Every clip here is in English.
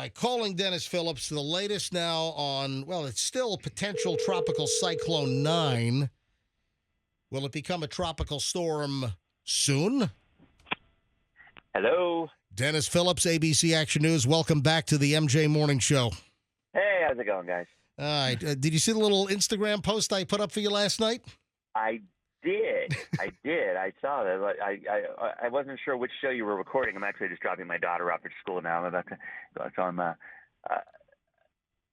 right, calling Denis Phillips, the latest now on, well, it's still potential tropical cyclone 9. Will it become a tropical storm soon? Hello. Denis Phillips, ABC Action News. Welcome back to the MJ Morning Show. Hey, how's it going, guys? All right. Did you see the little Instagram post I put up for you last night? I did. I saw that. I wasn't sure which show you were recording. I'm actually just dropping my daughter off at school now. I'm about to go. So I'm.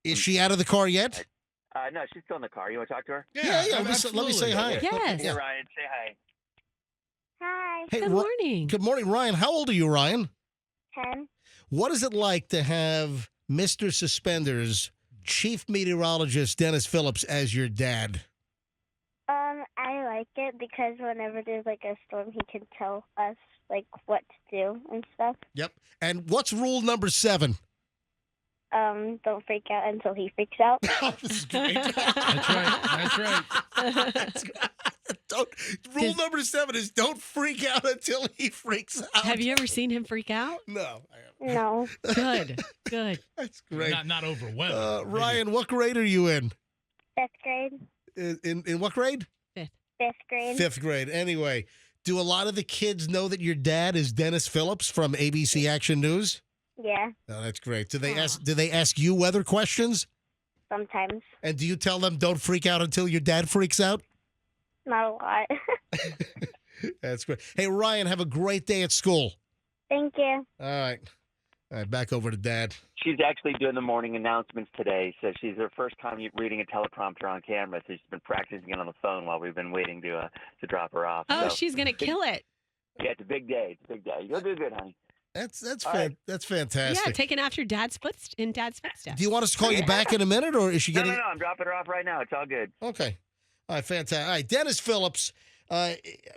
Is she out of the car yet? No, she's still in the car. You want to talk to her? Yeah. Let me say hi. Yes. Hey, Ryan, say hi. Hi. Hey, Good morning. Good morning, Ryan. How old are you, Ryan? 10. What is it like to have Mr. Suspenders, Chief Meteorologist Denis Phillips, as your dad? I like it because whenever there's like a storm, he can tell us like what to do and stuff. Yep. And what's rule number 7? Don't freak out until he freaks out. This is great. That's right. Rule number 7 is don't freak out until he freaks out. Have you ever seen him freak out? No. No. Good. That's great. Not overwhelmed. Ryan, what grade are you in? 5th grade. In what grade? 5th grade. 5th grade. Anyway, do a lot of the kids know that your dad is Denis Phillips from ABC Action News? Yeah. Oh, that's great. Do they ask you weather questions? Sometimes. And do you tell them don't freak out until your dad freaks out? Not a lot. That's great. Hey, Ryan, have a great day at school. Thank you. All right, back over to Dad. She's actually doing the morning announcements today, so she's her first time reading a teleprompter on camera. So she's been practicing it on the phone while we've been waiting to drop her off. Oh, so, she's going to kill it. Yeah, it's a big day. You'll do good, honey. That's right. fantastic. Yeah, taking after Dad's footsteps. Do you want us to call you back in a minute, or is she getting? No, I'm dropping her off right now. It's all good. Okay. All right, fantastic. All right, Denis Phillips.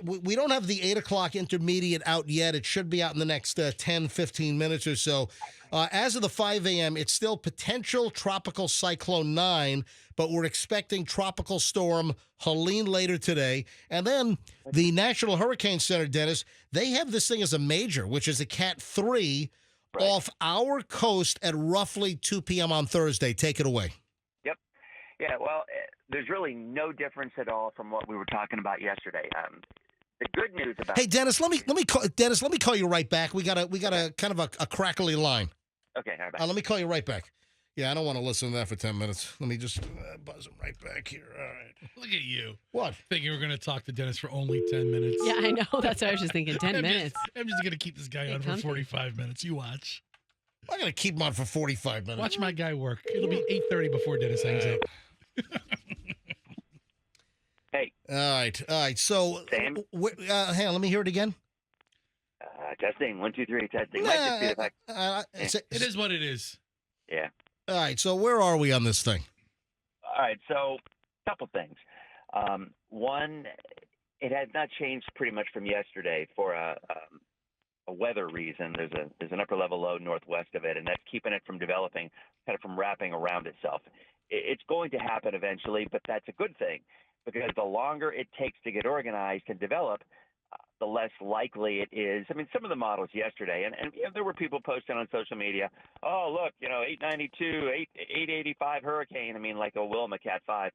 We don't have the 8 o'clock intermediate out yet. It should be out in the next 10, 15 minutes or so. As of the 5 a.m., it's still potential tropical cyclone 9, but we're expecting tropical storm Helene later today. And then the National Hurricane Center, Dennis, they have this thing as a major, which is a Cat 3 off our coast at roughly 2 p.m. on Thursday. Take it away. Yep. Yeah, well, there's really no difference at all from what we were talking about yesterday. The good news about Hey, Dennis, let me call you right back. We got a kind of a crackly line. Okay, all right. Let me call you right back. Yeah, I don't want to listen to that for 10 minutes. Let me just buzz him right back here. All right. Look at you. What? Thinking we're going to talk to Denis for only 10 minutes. Yeah, I know. That's what I was just thinking. 10 minutes. I'm just going to keep this guy on for 45 minutes. You watch. I'm going to keep him on for 45 minutes. Watch my guy work. It'll be 8:30 before Denis hangs up. Hey. All right. So, Sam? hang on, let me hear it again. Testing. 1, 2, 3. Testing. Might just be the fact. It is what it is. Yeah. All right. So, where are we on this thing? All right. So, a couple things. One, it has not changed pretty much from yesterday for a weather reason. There's an upper level low northwest of it, and that's keeping it from developing, kind of from wrapping around itself. It's going to happen eventually, but that's a good thing because the longer it takes to get organized and develop, the less likely it is. I mean, some of the models yesterday, and there were people posting on social media, oh, look, 892, 885 hurricane, I mean, like a Wilma Cat 5.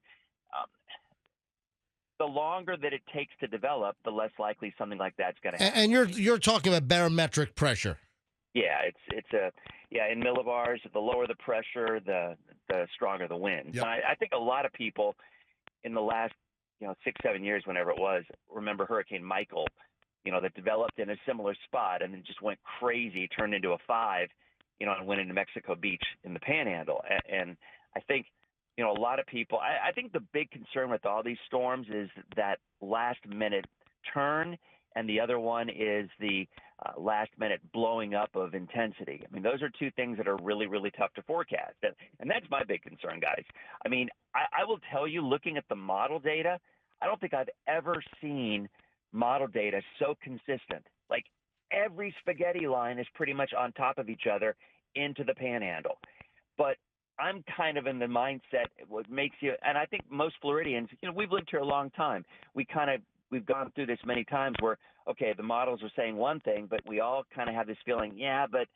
The longer that it takes to develop, the less likely something like that's going to happen. And you're talking about barometric pressure. Yeah, in millibars, the lower the pressure, the stronger the wind. Yep. I think a lot of people in the last 6-7 years, whenever it was, remember Hurricane Michael, that developed in a similar spot and then just went crazy, turned into a 5, and went into Mexico Beach in the Panhandle. And I think a lot of people. I think the big concern with all these storms is that last minute turn, and the other one is the last minute blowing up of intensity. I mean, those are two things that are really, really tough to forecast. And that's my big concern, guys. I mean, I will tell you, looking at the model data, I don't think I've ever seen model data so consistent. Like every spaghetti line is pretty much on top of each other into the Panhandle. But I'm kind of in the mindset, what makes you, and I think most Floridians, we've lived here a long time. We've gone through this many times where, okay, the models are saying one thing, but we all kind of have this feeling, yeah, but,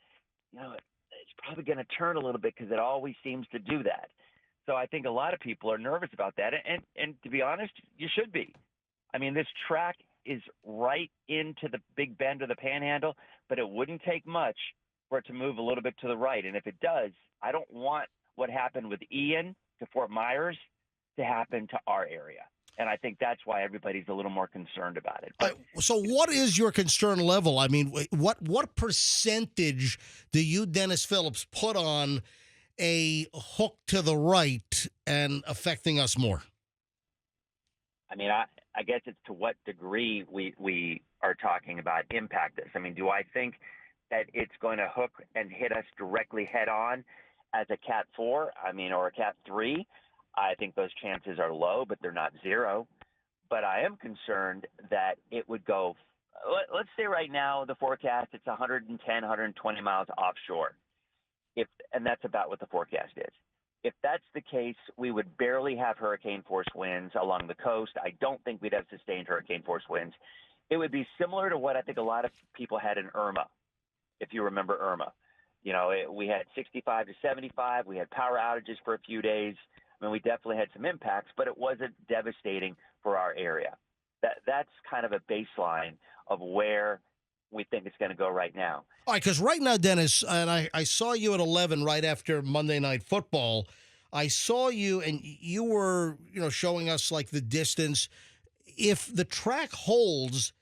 it's probably going to turn a little bit because it always seems to do that. So I think a lot of people are nervous about that. And to be honest, you should be. I mean, this track is right into the Big Bend or the Panhandle, but it wouldn't take much for it to move a little bit to the right. And if it does, I don't want what happened with Ian to Fort Myers to happen to our area. And I think that's why everybody's a little more concerned about it. But So what is your concern level? I mean, what percentage do you, Denis Phillips, put on a hook to the right and affecting us more? I mean, I guess it's to what degree we are talking about impact us. I mean, do I think that it's going to hook and hit us directly head on as a Cat 4, or a Cat 3? I think those chances are low, but they're not zero. But I am concerned that it would go, let's say right now, the forecast, it's 110, 120 miles offshore. And that's about what the forecast is. If that's the case, we would barely have hurricane force winds along the coast. I don't think we'd have sustained hurricane force winds. It would be similar to what I think a lot of people had in Irma, if you remember Irma. We had 65 to 75. We had power outages for a few days. I mean, we definitely had some impacts, but it wasn't devastating for our area. That's kind of a baseline of where we think it's going to go right now. All right, because right now, Denis, and I saw you at 11 right after Monday Night Football. I saw you, and you were, showing us like the distance. If the track holds,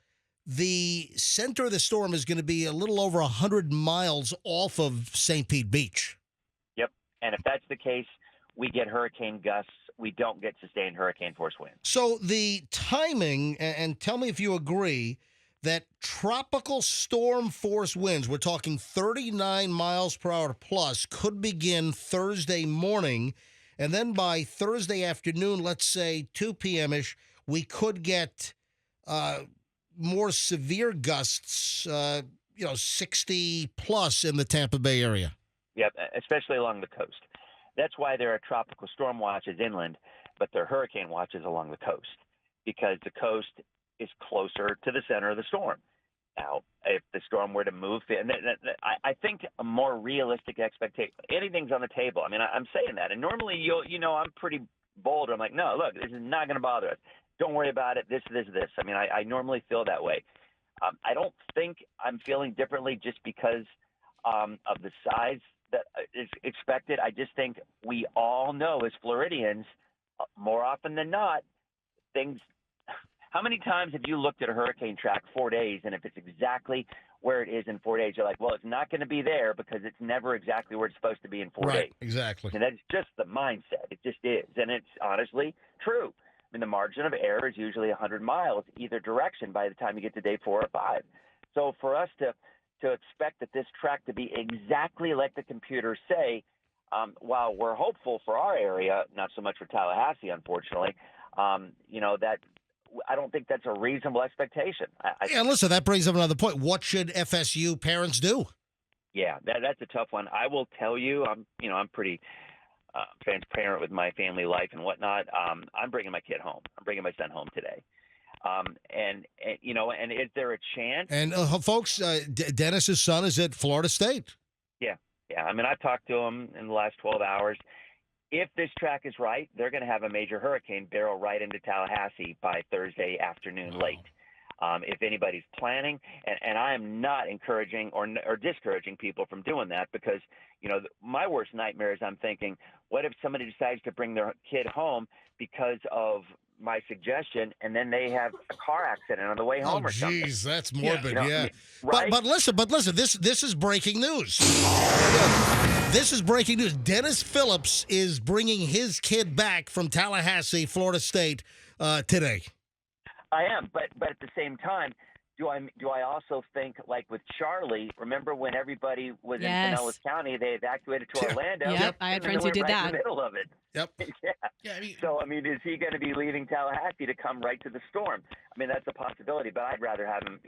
the center of the storm is going to be a little over 100 miles off of St. Pete Beach. Yep, and if that's the case, we get hurricane gusts. We don't get sustained hurricane force winds. So the timing, and tell me if you agree, that tropical storm force winds, we're talking 39 miles per hour plus, could begin Thursday morning. And then by Thursday afternoon, let's say 2 p.m.-ish, we could get more severe gusts, 60 plus in the Tampa Bay area. Yep, especially along the coast. That's why there are tropical storm watches inland, but there are hurricane watches along the coast, because the coast is closer to the center of the storm. Now, if the storm were to move, and I think a more realistic expectation, anything's on the table. I mean, I'm saying that, and normally, I'm pretty bold. I'm like, no, look, this is not going to bother us. Don't worry about it. This. I mean, I normally feel that way. I don't think I'm feeling differently just because of the size that is expected. I just think we all know as Floridians, more often than not, things. How many times have you looked at a hurricane track 4 days, and if it's exactly where it is in 4 days, you're like, well, it's not going to be there because it's never exactly where it's supposed to be in 4 days. Right, exactly. And that's just the mindset. It just is. And it's honestly true. I mean, the margin of error is usually 100 miles either direction by the time you get to day 4 or 5. So for us to expect that this track to be exactly like the computers say, while we're hopeful for our area, not so much for Tallahassee, unfortunately, that I don't think that's a reasonable expectation. And listen, that brings up another point. What should FSU parents do? Yeah, that's a tough one. I will tell you, I'm pretty transparent with my family life and whatnot. I'm bringing my kid home. I'm bringing my son home today. And is there a chance? And folks, Dennis's son is at Florida State. Yeah. I mean, I've talked to him in the last 12 hours. If this track is right, they're going to have a major hurricane barrel right into Tallahassee by Thursday afternoon late. If anybody's planning, and I am not encouraging or discouraging people from doing that, because, my worst nightmare is I'm thinking, what if somebody decides to bring their kid home because of my suggestion, and then they have a car accident on the way home or something? Oh, geez, that's morbid, yeah. I mean, right? But listen, this is breaking news. This is breaking news. Denis Phillips is bringing his kid back from Tallahassee, Florida State, today. I am, but at the same time, do I also think, like with Charlie, remember when everybody was in Pinellas County, they evacuated to Orlando? Yep, I had friends who did right that. In the middle of it. Yep. Yeah. So, is he going to be leaving Tallahassee to come right to the storm? I mean, that's a possibility, but I'd rather have him,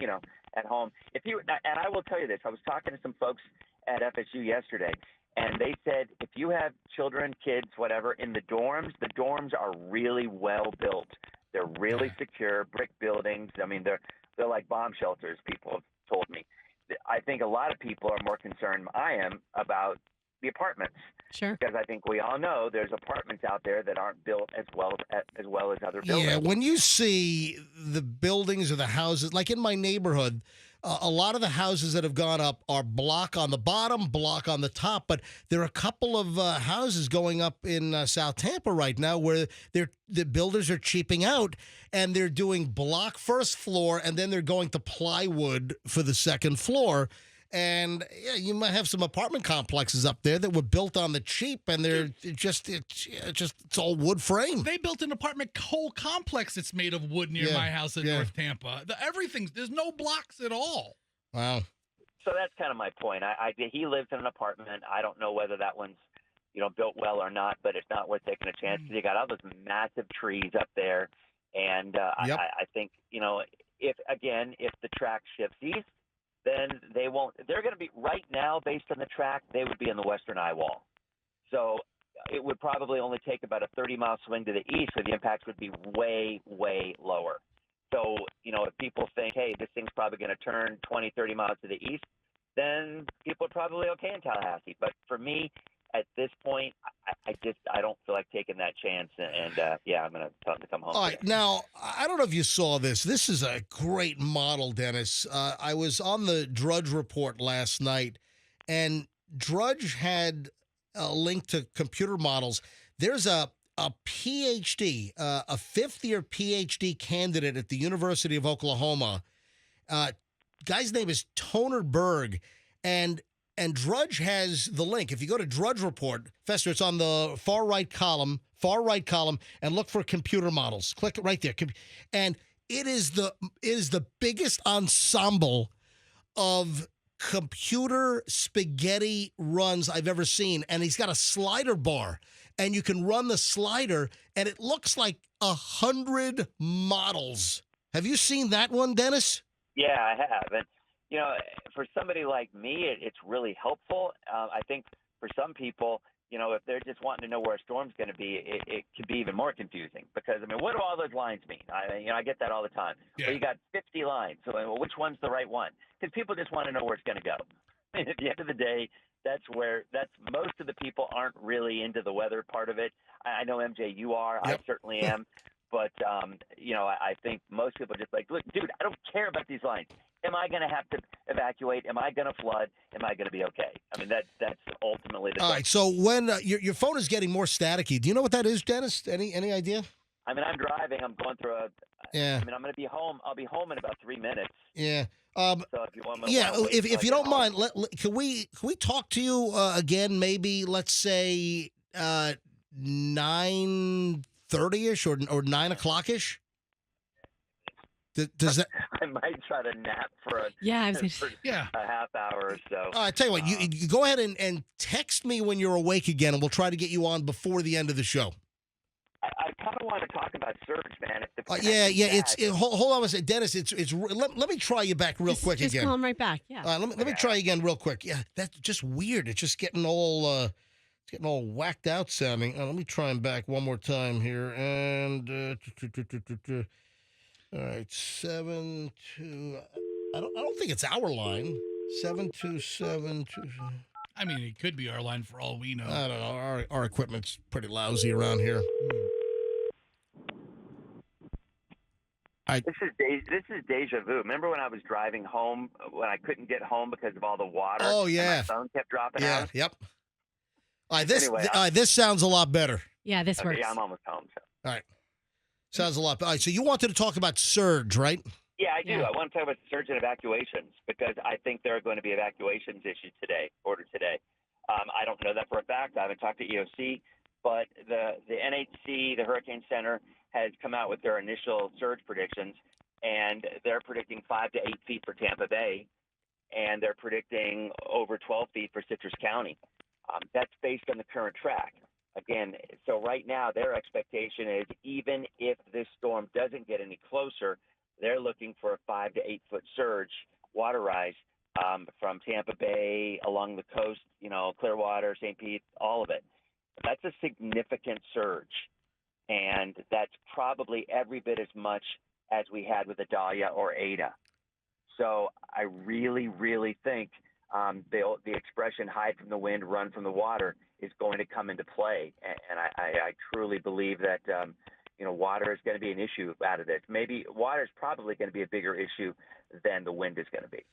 at home. And I will tell you this, I was talking to some folks at FSU yesterday, and they said if you have children, kids, whatever, in the dorms are really well built. They're really secure, brick buildings. I mean, they're like bomb shelters, people have told me. I think a lot of people are more concerned, I am, about the apartments. Sure. Because I think we all know there's apartments out there that aren't built as well as other buildings. Yeah, when you see the buildings or the houses, like in my neighborhood, a lot of the houses that have gone up are block on the bottom, block on the top. But there are a couple of houses going up in South Tampa right now where the builders are cheaping out and they're doing block first floor and then they're going to plywood for the second floor. And yeah, you might have some apartment complexes up there that were built on the cheap, and they're it's all wood frame. They built an apartment whole complex that's made of wood near my house in North Tampa. There's no blocks at all. Wow. So that's kind of my point. He lives in an apartment. I don't know whether that one's built well or not, but it's not worth taking a chance because you got all those massive trees up there, and I think if the track shifts east, then they won't. They're going to be right now based on the track. They would be in the western eye wall, so it would probably only take about a 30-mile swing to the east, so the impact would be way, way lower. So if people think, hey, this thing's probably going to turn 20, 30 miles to the east, then people are probably okay in Tallahassee. But for me, at this point, I don't feel like taking that chance, and I'm going to tell them to come home. All right, now I don't know if you saw this. This is a great model, Dennis. I was on the Drudge Report last night, and Drudge had a link to computer models. There's a PhD, a fifth-year PhD candidate at the University of Oklahoma. Guy's name is Toner Berg, and Drudge has the link. If you go to Drudge Report, Fester, it's on the far right column, and look for computer models. Click it right there. And it is the biggest ensemble of computer spaghetti runs I've ever seen. And he's got a slider bar, and you can run the slider, and it looks like 100 models. Have you seen that one, Dennis? Yeah, I have. And for somebody like me, it's really helpful. I think for some people, if they're just wanting to know where a storm's going to be, it could be even more confusing because, what do all those lines mean? I get that all the time. Yeah. Well, you got 50 lines. So which one's the right one? Because people just want to know where it's going to go. And at the end of the day, that's most of the people aren't really into the weather part of it. I know, MJ, you are. Yep. I certainly am. But, I think most people are just like, look, dude, I don't care about these lines. Am I going to have to evacuate? Am I going to flood? Am I going to be okay? That's ultimately the question. All right, so when your phone is getting more staticky, do you know what that is, Dennis? Any idea? I'm driving. I'm going through Yeah. I'm going to be home. I'll be home in about 3 minutes. Yeah. So if you want if you don't mind, can we talk to you again? Maybe let's say 9:30ish or 9 o'clock-ish. Does that? I might try to nap for a half hour or so. I tell you what, you go ahead and text me when you're awake again, and we'll try to get you on before the end of the show. I kind of want to talk about surge, man. Hold on a second, Dennis. Let me try you back real quick again. Just call him right back. Yeah. Let me try again real quick. Yeah, that's just weird. It's just getting all whacked out sounding. Let me try him back one more time here. And all right, 72. I don't think it's our line. 7272. It could be our line for all we know. I don't know. Our equipment's pretty lousy around here. This is deja vu. Remember when I was driving home when I couldn't get home because of all the water? Oh yeah. And my phone kept dropping out. Yep. All right, this sounds a lot better. Yeah, this works. Yeah, I'm almost home. So. All right. Sounds a lot better. All right, so you wanted to talk about surge, right? Yeah, I do. I want to talk about surge and evacuations because I think there are going to be evacuations ordered today. I don't know that for a fact. I haven't talked to EOC, but the NHC, the Hurricane Center, has come out with their initial surge predictions, and they're predicting 5 to 8 feet for Tampa Bay, and they're predicting over 12 feet for Citrus County. That's based on the current track. Again, so right now their expectation is even if this storm doesn't get any closer, they're looking for a 5 to 8 foot surge, water rise from Tampa Bay along the coast, Clearwater, St. Pete, all of it. That's a significant surge, and that's probably every bit as much as we had with Idalia or Ada. So I really, really think the expression "hide from the wind, run from the water" is going to come into play, and I truly believe that water is going to be an issue out of this. Maybe water is probably going to be a bigger issue than the wind is going to be.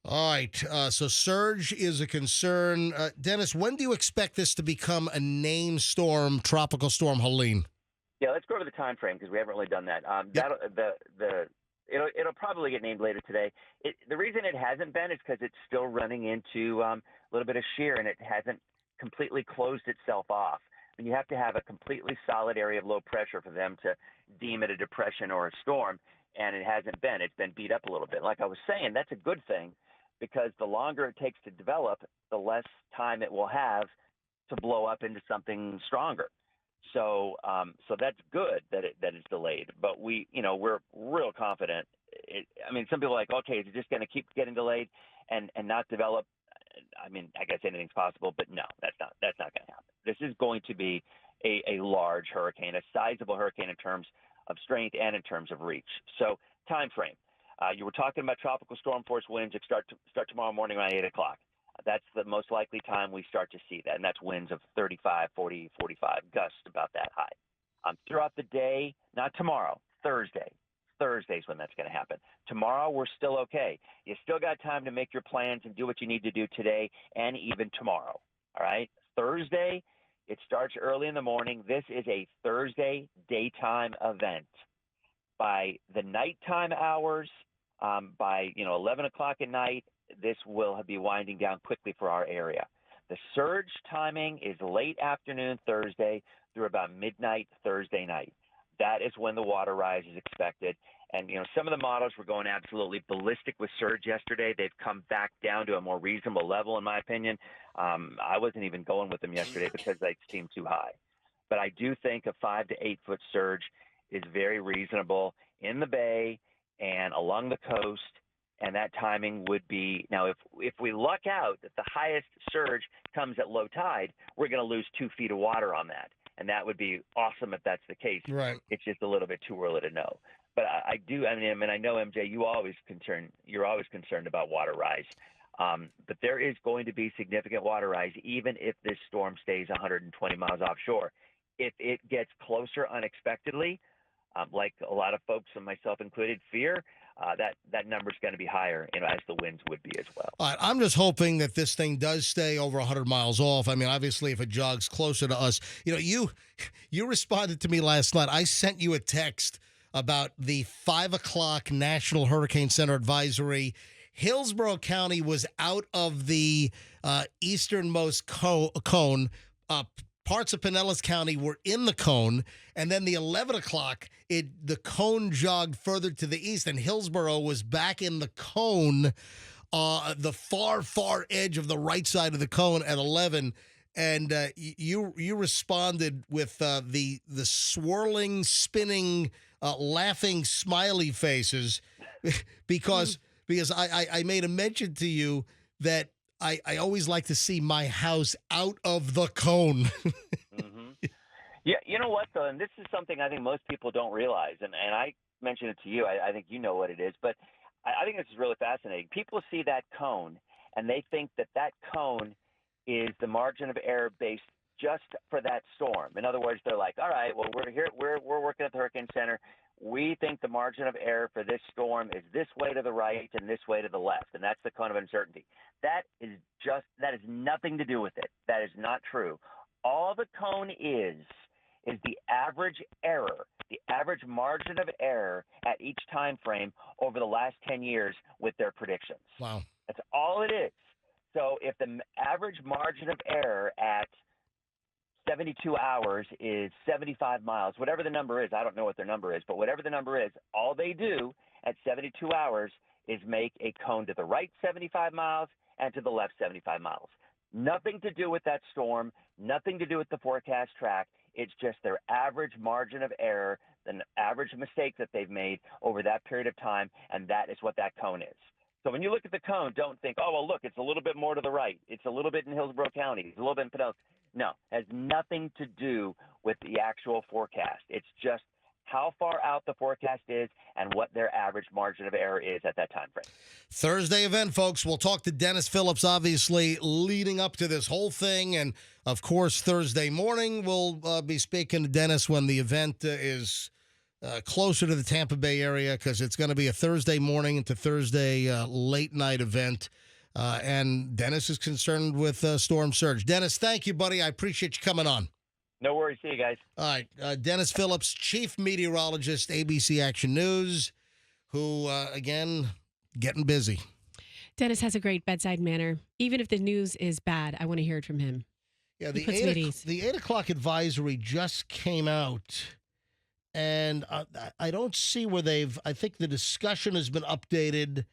All right, so surge is a concern. Dennis, when do you expect this to become a named storm, Tropical Storm Helene? Yeah, let's go over the time frame because we haven't really done that. It'll probably get named later today. The reason it hasn't been is because it's still running into a little bit of shear and it hasn't completely closed itself off. And you have to have a completely solid area of low pressure for them to deem it a depression or a storm, and it hasn't been. It's been beat up a little bit. Like I was saying, that's a good thing because the longer it takes to develop, the less time it will have to blow up into something stronger. So that's good that it's delayed. But we're real confident. Some people are like, okay, is it just going to keep getting delayed and not develop? I guess anything's possible, but no, that's not going to happen. This is going to be a large hurricane, a sizable hurricane in terms of strength and in terms of reach. So time frame. You were talking about tropical storm force winds that start tomorrow morning around 8 o'clock. That's the most likely time we start to see that, and that's winds of 35, 40, 45 gusts about that high. Throughout the day, not tomorrow, Thursday's when that's going to happen. Tomorrow, we're still okay. You still got time to make your plans and do what you need to do today and even tomorrow, all right? Thursday, it starts early in the morning. This is a Thursday daytime event. By the nighttime hours, by 11 o'clock at night, this will be winding down quickly for our area. The surge timing is late afternoon Thursday through about midnight Thursday night. That is when the water rise is expected. And, some of the models were going absolutely ballistic with surge yesterday. They've come back down to a more reasonable level, in my opinion. I wasn't even going with them yesterday because they seemed too high. But I do think a 5 to 8 foot surge is very reasonable in the bay and along the coast. And that timing would be, now if we luck out that the highest surge comes at low tide, we're going to lose 2 feet of water on that. And that would be awesome if that's the case. Right. It's just a little bit too early to know. But I know, MJ, you're always concerned about water rise. But there is going to be significant water rise, even if this storm stays 120 miles offshore. If it gets closer unexpectedly, like a lot of folks, and myself included, fear, that number's going to be higher, as the winds would be as well. All right, I'm just hoping that this thing does stay over 100 miles off. Obviously, if it jogs closer to us, you responded to me last night. I sent you a text about the 5 o'clock National Hurricane Center advisory. Hillsborough County was out of the easternmost cone. Parts of Pinellas County were in the cone, and then the 11 o'clock, the cone jogged further to the east, and Hillsborough was back in the cone, the far edge of the right side of the cone at 11. And you responded with the swirling, spinning, laughing, smiley faces because I made a mention to you that I always like to see my house out of the cone. Mm-hmm. Yeah, you know what, though, and this is something I think most people don't realize, and I mentioned it to you. I think you know what it is, but I think this is really fascinating. People see that cone, and they think that cone is the margin of error based just for that storm. In other words, they're like, all right, well, we're here, we're working at the Hurricane Center. We think the margin of error for this storm is this way to the right and this way to the left, and that's the cone of uncertainty. That has nothing to do with it. That is not true. All the cone is the average error, the average margin of error at each time frame over the last 10 years with their predictions. Wow. That's all it is. So if the average margin of error at 72 hours is 75 miles, whatever the number is, I don't know what their number is, but whatever the number is, all they do at 72 hours is make a cone to the right 75 miles and to the left 75 miles. Nothing to do with that storm, nothing to do with the forecast track. It's just their average margin of error, the average mistake that they've made over that period of time, and that is what that cone is. So when you look at the cone, don't think, oh, well, look, it's a little bit more to the right. It's a little bit in Hillsborough County. It's a little bit in Pinellas. No, it has nothing to do with the actual forecast. It's just how far out the forecast is and what their average margin of error is at that time frame. Thursday event, folks. We'll talk to Denis Phillips, obviously, leading up to this whole thing. And, of course, Thursday morning, we'll be speaking to Denis when the event is closer to the Tampa Bay area, because it's going to be a Thursday morning into Thursday late night event. And Denis is concerned with storm surge. Denis, thank you, buddy. I appreciate you coming on. No worries. See you guys. All right. Denis Phillips, chief meteorologist, ABC Action News, who, again, getting busy. Denis has a great bedside manner. Even if the news is bad, I want to hear it from him. Yeah, He puts me at ease. the 8 o'clock advisory just came out, and I don't see where I think the discussion has been updated.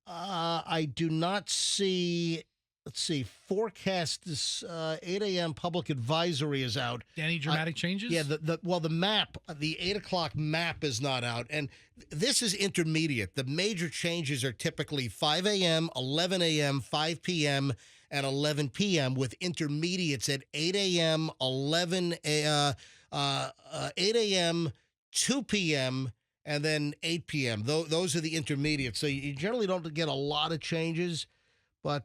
I do not see, let's see, forecast this 8 a.m. public advisory is out. Any dramatic changes? Yeah, the map, the 8 o'clock map is not out. And this is intermediate. The major changes are typically 5 a.m., 11 a.m., 5 p.m., and 11 p.m., with intermediates at 8 a.m., 8 a.m., 2 p.m., and then 8 p.m. Those are the intermediates. So you generally don't get a lot of changes. But,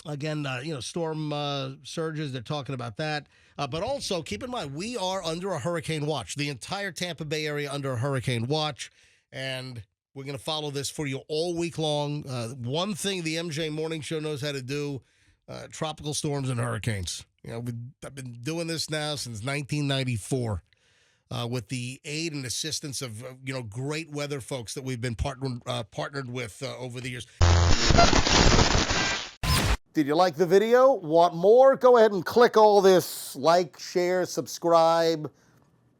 again, storm surges, they're talking about that. But also, keep in mind, we are under a hurricane watch. The entire Tampa Bay area under a hurricane watch. And we're going to follow this for you all week long. One thing the MJ Morning Show knows how to do, tropical storms and hurricanes. I've been doing this now since 1994. With the aid and assistance of great weather folks that we've been partnered with over the years. Did you like the video? Want more? Go ahead and click all this like, share, subscribe.